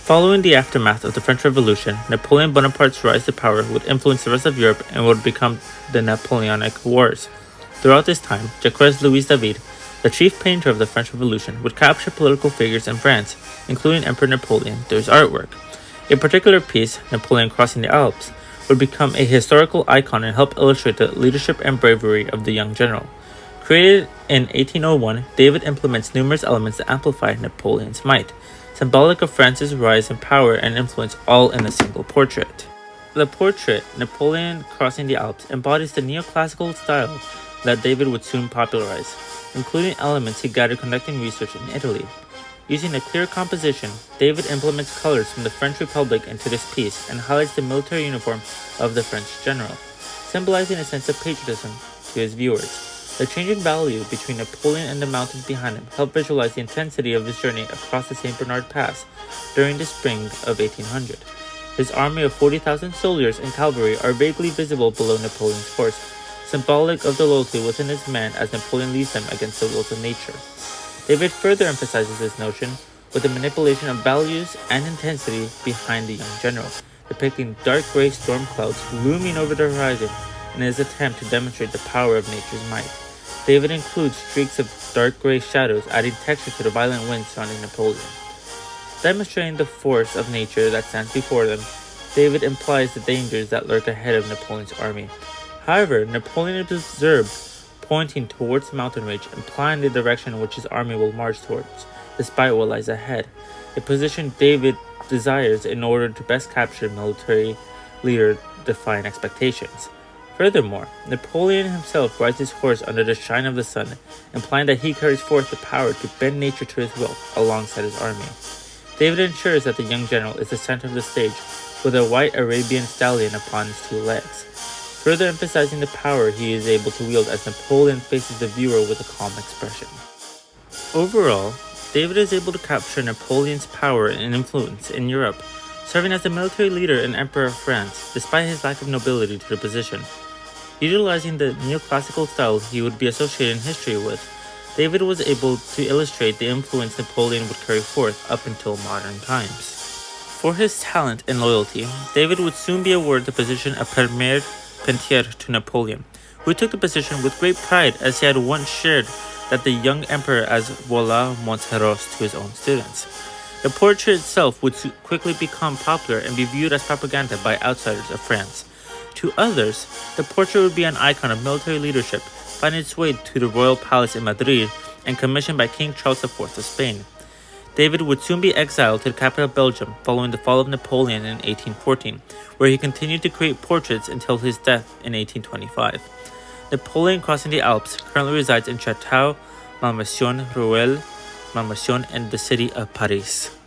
Following the aftermath of the French Revolution, Napoleon Bonaparte's rise to power would influence the rest of Europe and would become the Napoleonic Wars. Throughout this time, Jacques-Louis David, the chief painter of the French Revolution, would capture political figures in France, including Emperor Napoleon, through his artwork. A particular piece, Napoleon Crossing the Alps, would become a historical icon and help illustrate the leadership and bravery of the young general. Created in 1801, David implements numerous elements that amplify Napoleon's might, symbolic of France's rise in power and influence, all in a single portrait. The portrait, Napoleon Crossing the Alps, embodies the neoclassical style that David would soon popularize, including elements he gathered conducting research in Italy. Using a clear composition, David implements colors from the French Republic into this piece and highlights the military uniform of the French general, symbolizing a sense of patriotism to his viewers. The change in value between Napoleon and the mountains behind him helped visualize the intensity of his journey across the St. Bernard Pass during the spring of 1800. His army of 40,000 soldiers and cavalry are vaguely visible below Napoleon's horse, symbolic of the loyalty within his men as Napoleon leads them against the wills of nature. David further emphasizes this notion with the manipulation of values and intensity behind the young general, depicting dark gray storm clouds looming over the horizon in his attempt to demonstrate the power of nature's might. David includes streaks of dark gray shadows, adding texture to the violent winds surrounding Napoleon. Demonstrating the force of nature that stands before them, David implies the dangers that lurk ahead of Napoleon's army. However, Napoleon is observed pointing towards the mountain range, implying the direction in which his army will march towards, despite what lies ahead, a position David desires in order to best capture military leader-defying expectations. Furthermore, Napoleon himself rides his horse under the shine of the sun, implying that he carries forth the power to bend nature to his will alongside his army. David ensures that the young general is the center of the stage, with a white Arabian stallion upon his two legs, further emphasizing the power he is able to wield as Napoleon faces the viewer with a calm expression. Overall, David is able to capture Napoleon's power and influence in Europe, serving as the military leader and emperor of France, despite his lack of nobility to the position. Utilizing the neoclassical style he would be associated in history with, David was able to illustrate the influence Napoleon would carry forth up until modern times. For his talent and loyalty, David would soon be awarded the position of Premier Peintre to Napoleon, who took the position with great pride as he had once shared that the young emperor as Voilà Monteros to his own students. The portrait itself would quickly become popular and be viewed as propaganda by outsiders of France. To others, the portrait would be an icon of military leadership, finding its way to the royal palace in Madrid and commissioned by King Charles IV of Spain. David would soon be exiled to the capital of Belgium following the fall of Napoleon in 1814, where he continued to create portraits until his death in 1825. Napoleon Crossing the Alps currently resides in Château Malmaison, Ruelle Malmaison, in the city of Paris.